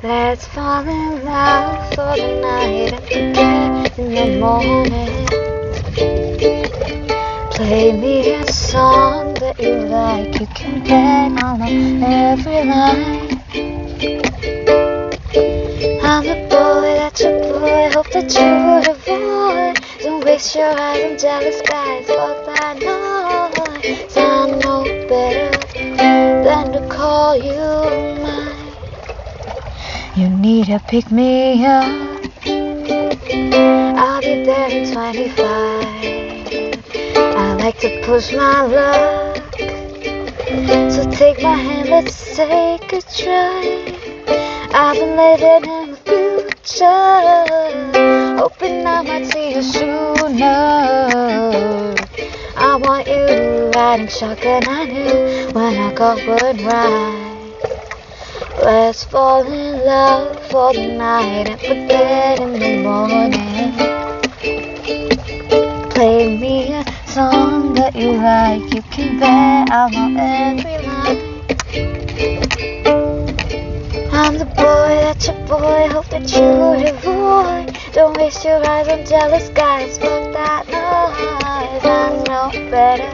Let's fall in love for the night and forget in the morning. Play me a song that you like, you can bet I'll know every line. I'm the boy that's your boy, hope that you would avoid. Don't waste your eyes on jealous guys, fuck that noise. I know better than to call you mine. You need to pick me up, I'll be there in 25. I like to push my luck, so take my hand, let's take a drive. I've been living in the future, hoping I might see you sooner. I want you riding shotgun, I knew when I got would ride. Let's fall in love for the night and forget in the morning. Play me a song that you like, you can bet I'll know every line. I'm the boy that's your boy, hope that you would avoid. Don't waste your eyes on jealous guys, fuck that noise. I know better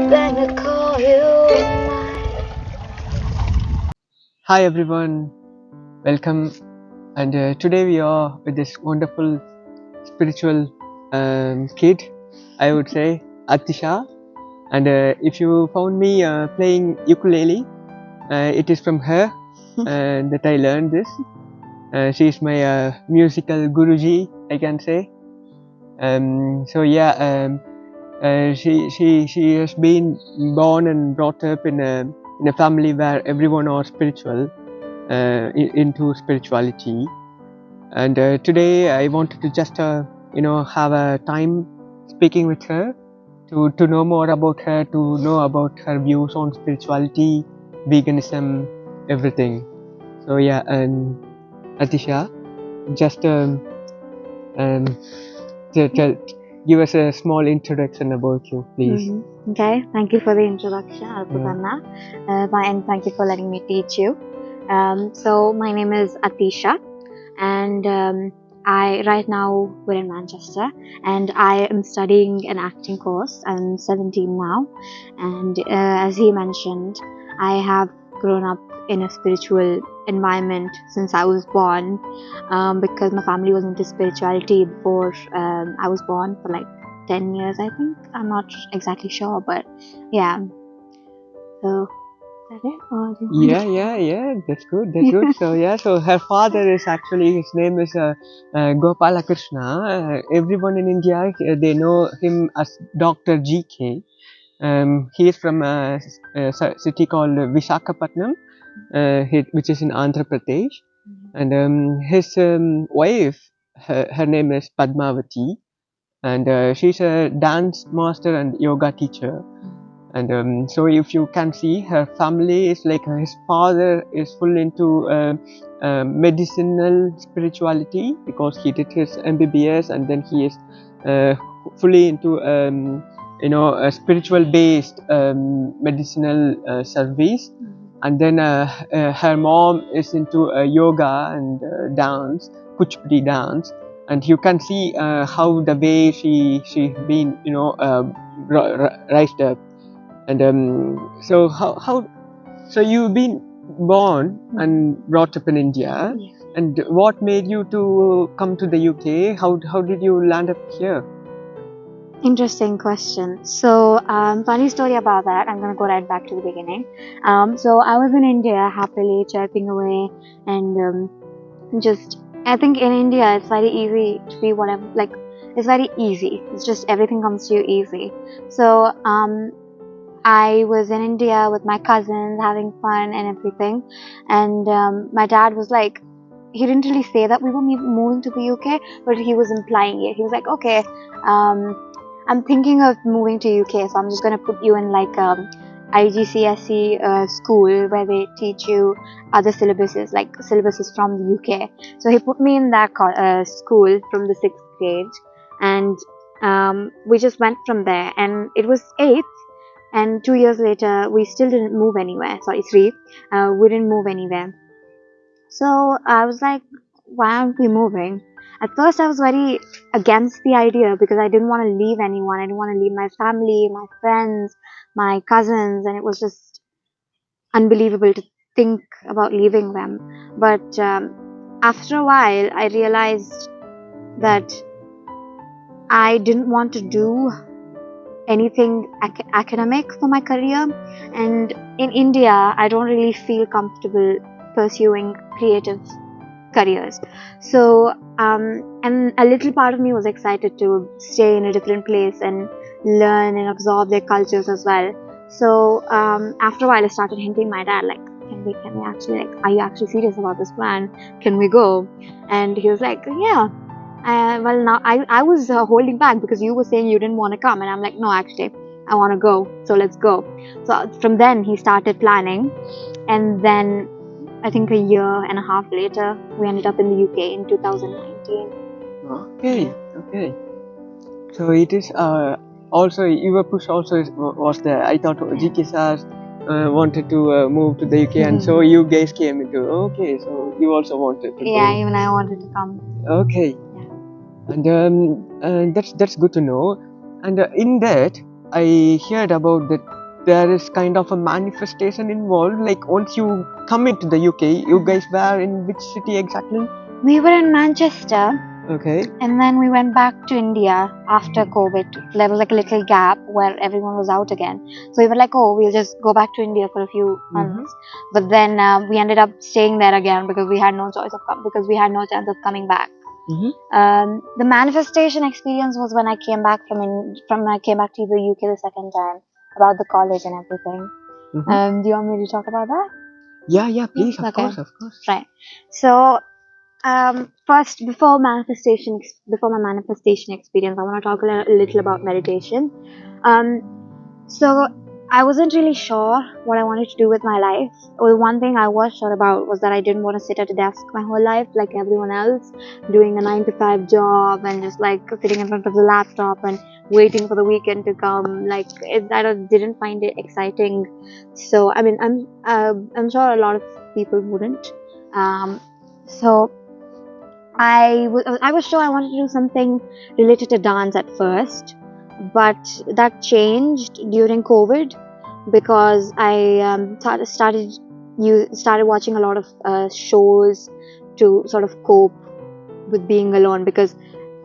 than to call you mine. Hi everyone, welcome. And today we are with this wonderful spiritual kid, I would say, Atisha. And if you found me playing ukulele, it is from her that I learned this. She is my musical guruji, I can say. She has been born and brought up in a family where everyone are spiritual, into spirituality. And today I wanted to just have a time speaking with her to know more about her, to know about her views on spirituality, veganism, everything. So yeah, and Atisha, just give us a small introduction about you, please. Okay, thank you for the introduction, Alputanna. And thank you for letting me teach you. So my name is Atisha, and I right now we're in Manchester, and I am studying an acting course. I'm 17 now, and as he mentioned, I have grown up in a spiritual environment since I was born, because my family was into spirituality before I was born for like 10 years, I think. I'm not exactly sure, but yeah. So is that it? Or do you want Yeah, that's good, so her father is actually, his name is Gopalakrishna. Everyone in India, they know him as Dr. GK. He is from a city called Visakhapatnam, which is in Andhra Pradesh. And his wife, her name is Padmavati, and she's a dance master and yoga teacher. And so if you can see, her family is like, his father is full into medicinal spirituality, because he did his MBBS, and then he is fully into a spiritual based medicinal service. And then her mom is into yoga and dance, Kuchipudi dance. And you can see how the way she been raised up. And so you've been born and brought up in India. Yes. And what made you to come to the UK? How did you land up here? Interesting question. So, funny story about that. I'm gonna go right back to the beginning. So I was in India happily chirping away, and I think in India it's very easy to be whatever. Like, it's very easy. It's just everything comes to you easy. So, I was in India with my cousins having fun and everything, and my dad was like, he didn't really say that we were moving to the UK, but he was implying it. He was like, okay, I'm thinking of moving to UK, so I'm just gonna put you in like IGCSE school where they teach you other syllabuses, like syllabuses from the UK. So he put me in that school from the 6th grade, and we just went from there, and it was 8th. And 2 years later, we still didn't move anywhere. Sorry, 3. We didn't move anywhere. So I was like, why aren't we moving? At first, I was very against the idea because I didn't want to leave anyone. I didn't want to leave my family, my friends, my cousins, and it was just unbelievable to think about leaving them. But after a while, I realized that I didn't want to do anything academic for my career, and in India I don't really feel comfortable pursuing creative careers. So and a little part of me was excited to stay in a different place and learn and absorb their cultures as well. So after a while I started hinting my dad, like, can we actually, like, are you actually serious about this plan, can we go? And he was like, yeah. Well, now I was holding back because you were saying you didn't want to come, and I'm like, no, actually, I want to go. So let's go. So from then he started planning, and then I think a year and a half later, we ended up in the UK in 2019. Okay, okay. So it is also your push also was there. I thought GK SARS wanted to move to the UK, and so you guys came into. Okay, so you also wanted to Yeah, go. even I wanted to come. Okay, and that's good to know. And in that, I heard about that there is kind of a manifestation involved. Like once you come into the UK, you guys were in which city exactly? We were in Manchester, Okay. and then we went back to India after COVID. There was like a little gap where everyone was out again. So we were like, oh, we'll just go back to India for a few months. But then we ended up staying there again because we had no choice of because we had no chance of coming back. The manifestation experience was when I came back from I came back to the UK the second time, about the college and everything. Do you want me to talk about that? Yeah, please, of Okay. course, of course. Right. So first, before my manifestation experience, I want to talk a little about meditation. So I wasn't really sure what I wanted to do with my life. Well, one thing I was sure about was that I didn't want to sit at a desk my whole life like everyone else, doing a 9 to 5 job and just like sitting in front of the laptop and waiting for the weekend to come. Like I didn't find it exciting. So I mean, I'm sure a lot of people wouldn't. So I was sure I wanted to do something related to dance at first, but that changed during COVID because I started watching a lot of shows to sort of cope with being alone, because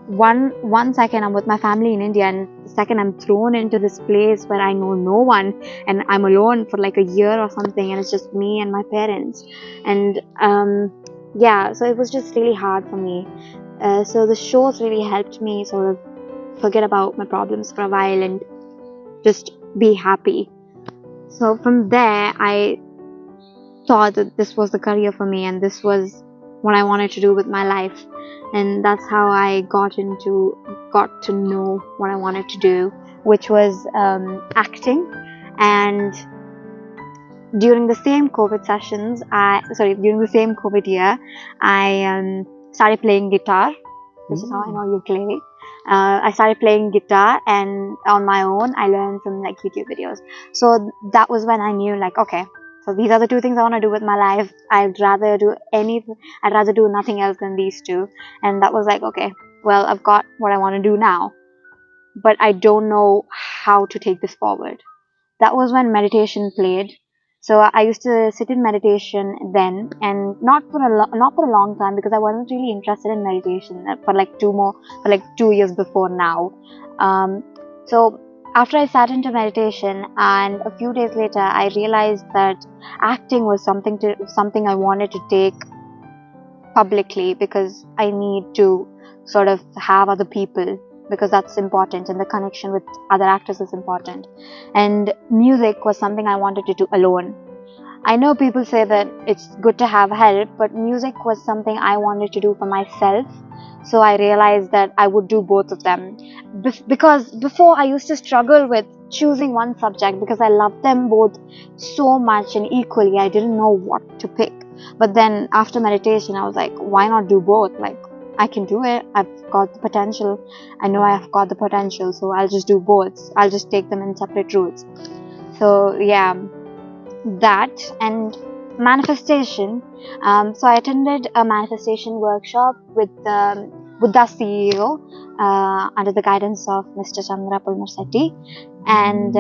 one second I'm with my family in India, and the second I'm thrown into this place where I know no one and I'm alone for like a year or something, and it's just me and my parents. And yeah, so it was just really hard for me. So the shows really helped me sort of forget about my problems for a while and just be happy. So from there I thought that this was the career for me and this was what I wanted to do with my life, and that's how I got to know what I wanted to do, which was acting. And during the same during the same COVID year, I started playing guitar. This is how I know ukulele. I started playing guitar, and on my own I learned from like YouTube videos. So that was when I knew, like, okay, so these are the two things I want to do with my life. I'd rather do nothing else than these two. And that was like, okay, well, I've got what I want to do now, but I don't know how to take this forward. That was when meditation played. So I used to sit in meditation then, and not for a long time, because I wasn't really interested in meditation for like 2 years before now. So after I sat into meditation, and a few days later, I realized that acting was something I wanted to take publicly, because I need to sort of have other people, because that's important, and the connection with other actors is important. And music was something I wanted to do alone. I know people say that it's good to have help, but music was something I wanted to do for myself. So I realized that I would do both of them. Because before I used to struggle with choosing one subject because I loved them both so much and equally. I didn't know what to pick. But then after meditation, I was like, why not do both? Like, I can do it. I've got the potential. I know I've got the potential, so I'll just do both. I'll just take them in separate routes. So yeah, that. And manifestation. So I attended a manifestation workshop with Buddha CEO under the guidance of Mr. Chandra Pulmarsetti, and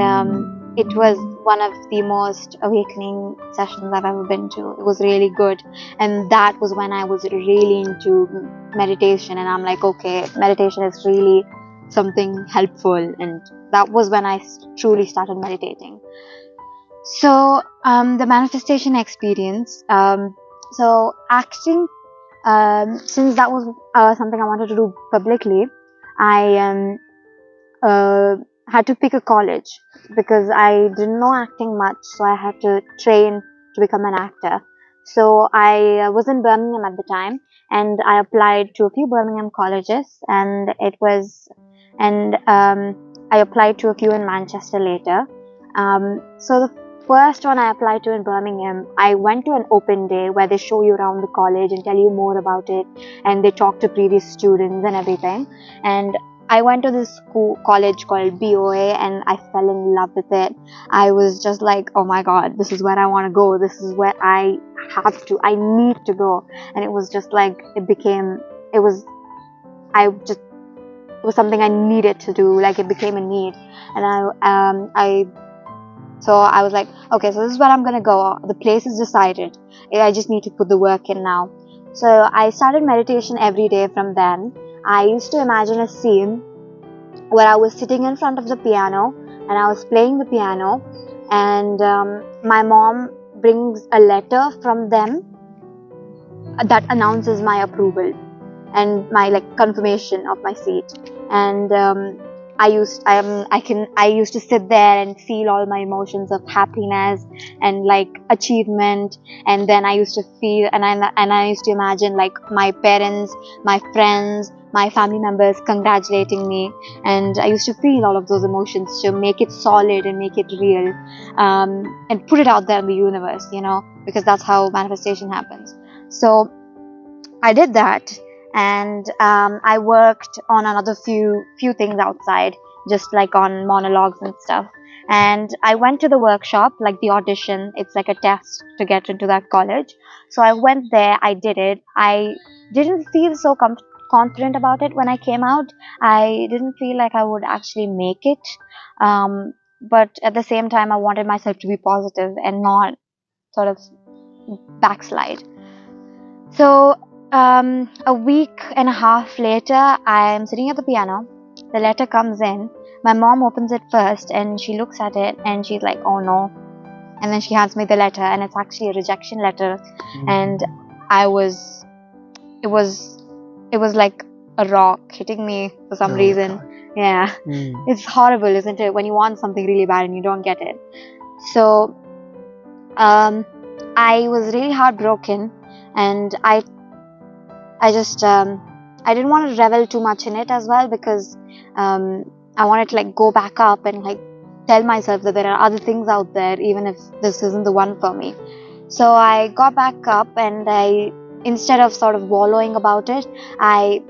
it was one of the most awakening sessions I've ever been to. It was really good, and that was when I was really into meditation, and I'm like, okay, meditation is really something helpful, and that was when I truly started meditating. So the manifestation experience, so acting, since that was something I wanted to do publicly, I had to pick a college because I didn't know acting much, so I had to train to become an actor. So I was in Birmingham at the time, and I applied to a few Birmingham colleges, and I applied to a few in Manchester later. So the first one I applied to in Birmingham, I went to an open day where they show you around the college and tell you more about it, and they talk to previous students and everything. And I went to this college called BOA, and I fell in love with it. I was just like, oh my god, this is where I want to go. This is where I need to go. And it was just like, it was something I needed to do. Like, it became a need. And so I was like, okay, so this is where I'm gonna go. The place is decided. I just need to put the work in now. So I started meditation every day from then. I used to imagine a scene where I was sitting in front of the piano and I was playing the piano, and my mom brings a letter from them that announces my approval and my confirmation of my seat. And I used to sit there and feel all my emotions of happiness and achievement, and then I used to feel and I used to imagine my parents, my friends, my family members congratulating me, and I used to feel all of those emotions to make it solid and make it real, and put it out there in the universe, because that's how manifestation happens. So I did that, and I worked on another few things outside, just on monologues and stuff. And I went to the workshop, the audition. It's like a test to get into that college. So I went there. I did it. I didn't feel so confident about it when I came out. I didn't feel like I would actually make it. But at the same time, I wanted myself to be positive and not sort of backslide. So a week and a half later, I'm sitting at the piano. The letter comes in. My mom opens it first, and she looks at it, and she's like, "Oh no!" And then she hands me the letter, and it's actually a rejection letter. And it was like a rock hitting me for some reason. God. Yeah, It's horrible, isn't it? When you want something really bad and you don't get it. So I was really heartbroken, and I just I didn't want to revel too much in it as well, because I wanted to go back up and tell myself that there are other things out there, even if this isn't the one for me. So I got back up, and I, instead of sort of wallowing about it, I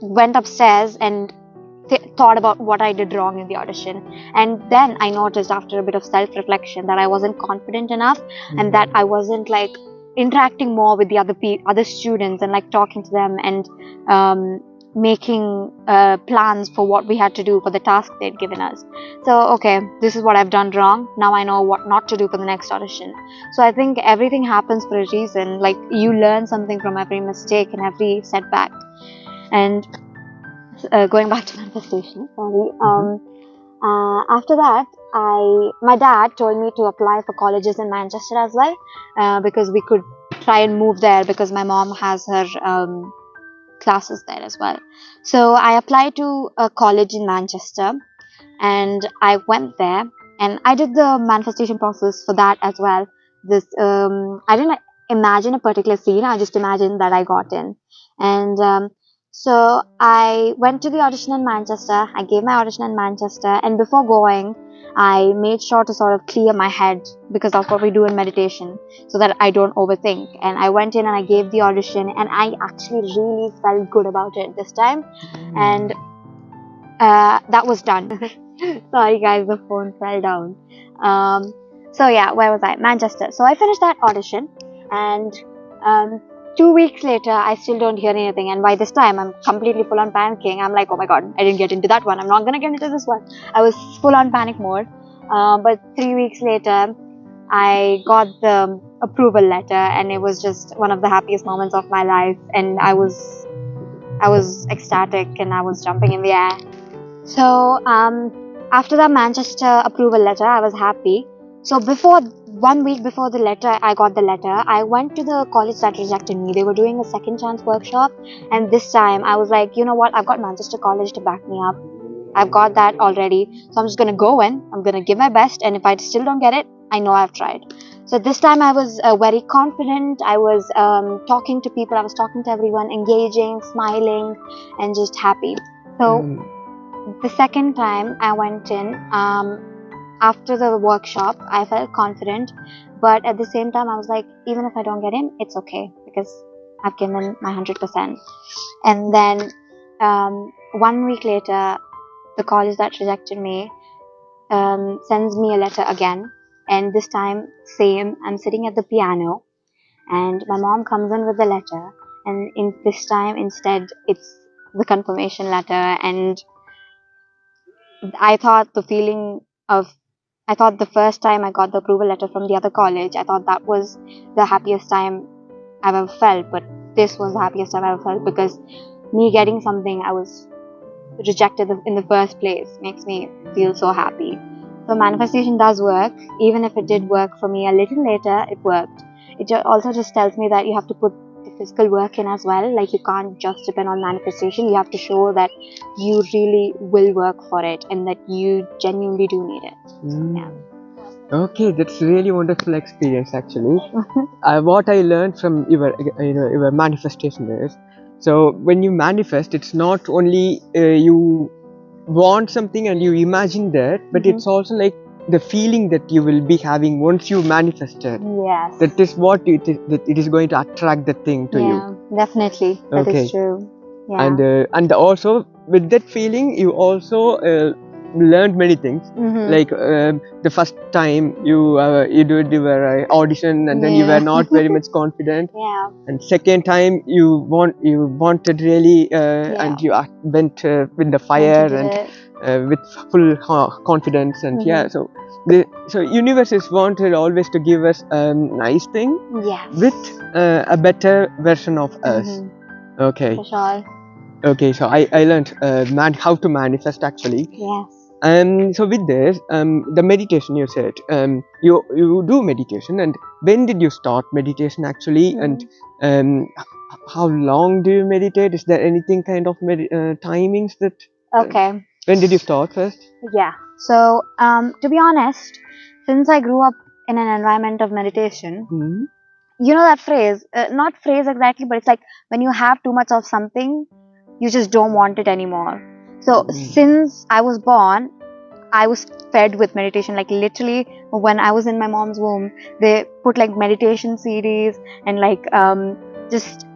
went upstairs and thought about what I did wrong in the audition. And then I noticed, after a bit of self-reflection, that I wasn't confident enough, and that I wasn't interacting more with the other students and talking to them and making plans for what we had to do for the task they'd given us. So, okay, this is what I've done wrong. Now I know what not to do for the next audition. So I think everything happens for a reason. You learn something from every mistake and every setback. And going back to manifestation, sorry. After that, my dad told me to apply for colleges in Manchester as well, because we could try and move there, because my mom has her classes there as well. So I applied to a college in Manchester, and I went there, and I did the manifestation process for that as well. I didn't imagine a particular scene. I just imagined that I got in, and so I went to the audition in Manchester. I gave my audition in Manchester, and before going, I made sure to sort of clear my head, because that's what we do in meditation, so that I don't overthink. And I went in and I gave the audition, and I actually really felt good about it this time. And that was done. Sorry guys, the phone fell down. So yeah, where was I? Manchester. So I finished that audition, and 2 weeks later, I still don't hear anything. And by this time, I'm completely full on panicking. I'm like, oh my god, I didn't get into that one. I'm not gonna get into this one. I was full on panic mode. But 3 weeks later, I got the approval letter, and it was just one of the happiest moments of my life. And I was ecstatic, and I was jumping in the air. So after the Manchester approval letter, I was happy. So 1 week before the letter, I got the letter, I went to the college that rejected me. They were doing a second chance workshop, and this time I was like, you know what? I've got Manchester College to back me up. I've got that already, so I'm just gonna go in. I'm gonna give my best, and if I still don't get it, I know I've tried. So this time I was very confident. I was talking to people. I was talking to everyone, engaging, smiling, and just happy. So the second time I went in, after the workshop, I felt confident, but at the same time, I was like, even if I don't get in, it's okay because I've given my 100%. And then 1 week later, the college that rejected me sends me a letter again, and this time, same. I'm sitting at the piano, and my mom comes in with the letter, and in this time, instead, it's the confirmation letter. And I thought the first time I got the approval letter from the other college, I thought that was the happiest time I've ever felt. But this was the happiest time I've ever felt, because me getting something I was rejected in the first place makes me feel so happy. So manifestation does work. Even if it did work for me a little later, it worked. It also just tells me that you have to put the physical work in as well. Like, you can't just depend on manifestation. You have to show that you really will work for it and that you genuinely do need it. Yeah. Okay, that's really wonderful experience actually. What I learned from your manifestation is, so when you manifest, it's not only you want something and you imagine that, but it's also like the feeling that you will be having once you manifested. Yes. That is what that it is going to attract the thing to you. Yeah, definitely. That is true. Yeah. And also with that feeling, you also learned many things. Like the first time you did your audition, and then you were not very much confident. Yeah. And second time you wanted really, and you went with the fire and with full confidence. And so universe is wanted always to give us a nice thing with a better version of us. Okay. For sure. Okay, so I learned how to manifest actually. Yes. So with this, the meditation you said, you do meditation, and when did you start meditation actually, and how long do you meditate? Is there anything kind of timings that? Okay. When did you start first? Yeah. So to be honest, since I grew up in an environment of meditation, you know that phrase, not phrase exactly, but it's like when you have too much of something, you just don't want it anymore. So since I was born, I was fed with meditation. Like, literally, when I was in my mom's womb, they put like meditation CDs and like just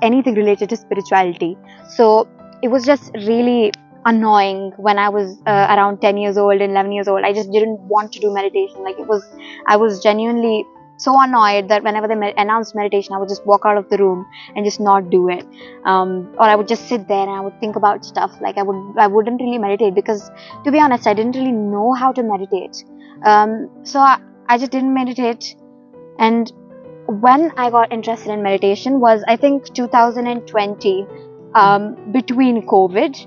anything related to spirituality. So it was just really annoying when I was around 10 years old and 11 years old. I just didn't want to do meditation. Like, I was genuinely so annoyed that whenever they announced meditation, I would just walk out of the room and just not do it, or I would just sit there and I would think about stuff. Like, I wouldn't really meditate, because to be honest, I didn't really know how to meditate. So I just didn't meditate. And when I got interested in meditation was, I think, 2020, between COVID.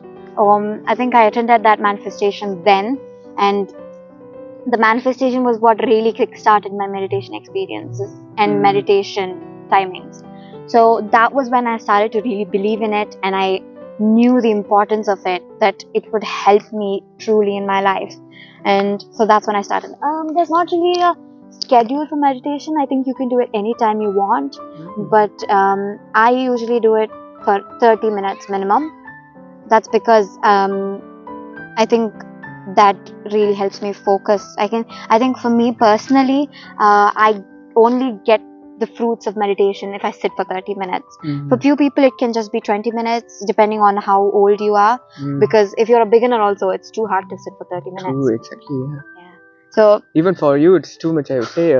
I think I attended that manifestation then, and the manifestation was what really kick-started my meditation experiences and meditation timings. So that was when I started to really believe in it, and I knew the importance of it, that it would help me truly in my life. And so that's when I started. There's not really a schedule for meditation. I think you can do it anytime you want, but I usually do it for 30 minutes minimum. That's because I think that really helps me focus. I think for me personally, I only get the fruits of meditation if I sit for 30 minutes. For few people, it can just be 20 minutes, depending on how old you are. Because if you're a beginner also, it's too hard to sit for 30 minutes. True, exactly, yeah. So even for you, it's too much, I would say.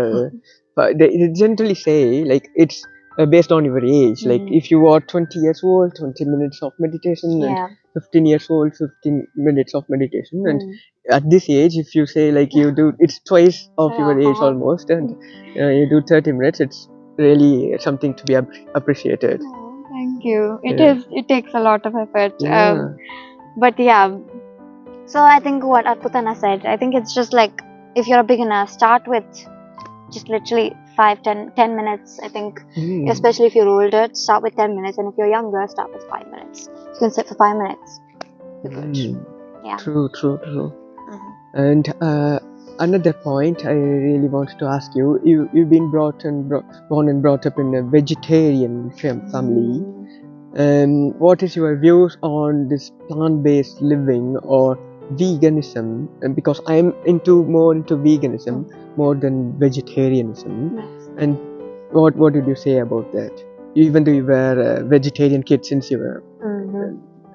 But they generally say like it's based on your age. Like if you are 20 years old, 20 minutes of meditation, and yeah. 15 years old, 15 minutes of meditation. And Mm. at this age, if you say like you do, it's twice of your age Uh-huh. almost, and you do 30 minutes. It's really something to be appreciated. Oh, thank you. It Yeah. is. It takes a lot of effort. Yeah. But yeah. So I think what Arputana said. I think it's just like if you're a beginner, start with just literally 10 minutes. I think, Mm. especially if you're older, start with 10 minutes, and if you're younger, start with 5 minutes. You can sit for 5 minutes. You're good. Yeah. True, true, true. Mhm. And another point I really wanted to ask you: you've been born and brought up in a vegetarian family. What is your views on this plant-based living or veganism? And because I'm more into veganism more than vegetarianism. Yes. And what did you say about that? Even though you were a vegetarian kid since you were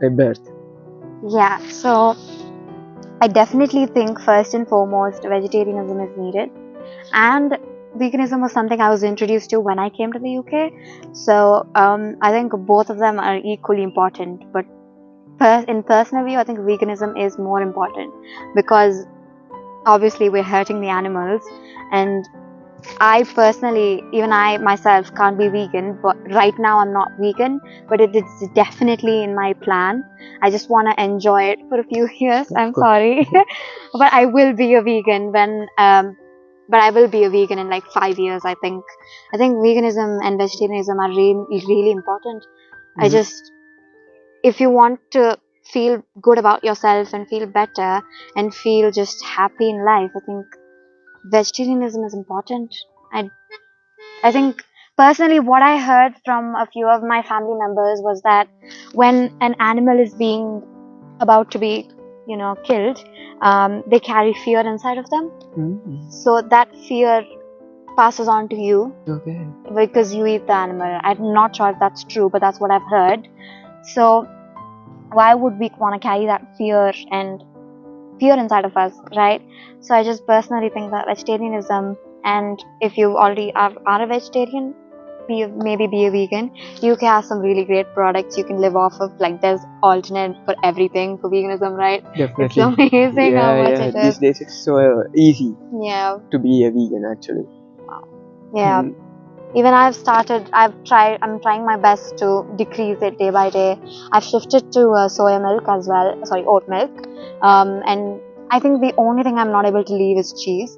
at birth. Yeah. So I definitely think first and foremost, vegetarianism is needed, and veganism was something I was introduced to when I came to the UK. So I think both of them are equally important, but in personal view, I think veganism is more important because obviously we're hurting the animals, and I personally, even I myself can't be vegan, but right now I'm not vegan, but it is definitely in my plan. I just want to enjoy it for a few years. Of I'm course. sorry, but I will be a vegan but I will be a vegan in like 5 years. I think veganism and vegetarianism are really important. I just, if you want to feel good about yourself and feel better and feel just happy in life, I think vegetarianism is important. I think personally, what I heard from a few of my family members was that when an animal is being about to be, killed, they carry fear inside of them. So that fear passes on to you Okay. because you eat the animal. I'm not sure if that's true, but that's what I've heard. So why would we want to carry that fear inside of us, right? So I just personally think that vegetarianism, and if you already are a vegetarian, maybe be a vegan. UK has some really great products you can live off of. Like there's alternate for everything for veganism, right? Definitely. It's amazing how much it These is. days it's so easy Yeah. to be a vegan actually. Yeah. Even I'm trying my best to decrease it day by day. I've shifted to soya milk as well, sorry, oat milk. And I think the only thing I'm not able to leave is cheese,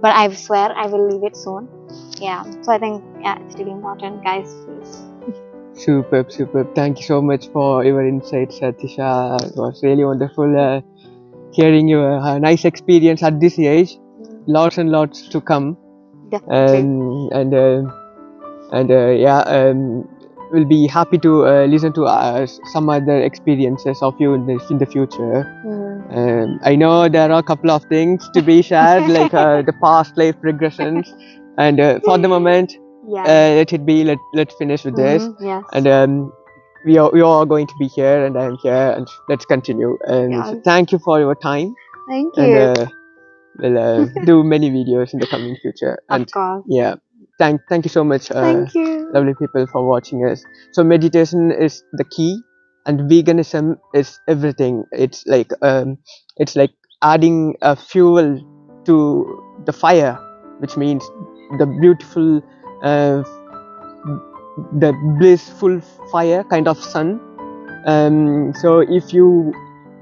but I swear I will leave it soon. Yeah, so I think, yeah, it's really important, guys. Please. Superb, superb. Thank you so much for your insights, Atisha. It was really wonderful hearing your nice experience at this age. Lots and lots to come. Definitely. We'll be happy to listen to some other experiences of you in the future. I know there are a couple of things to be shared, like the past life regressions, and for the moment, let it be. Let's finish with this, Yes. and we are going to be here, and I'm here, and let's continue. And Yes. so thank you for your time, Thank and you. we'll do many videos in the coming future. And Of course. yeah, thank you so much, Thank you. lovely people, for watching us. So meditation is the key, and veganism is everything. It's like adding a fuel to the fire, which means the beautiful, the blissful fire kind of sun. So if you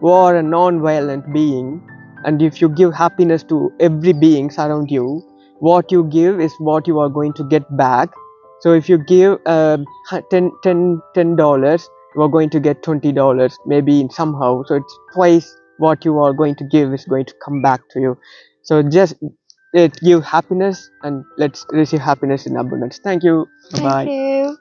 are a non-violent being, and if you give happiness to every being around you, what you give is what you are going to get back. So if you give $10, you are going to get $20, maybe in somehow. So it's twice what you are going to give is going to come back to you. So just give happiness, and let's receive happiness in abundance. Thank you. Bye bye. Thank you.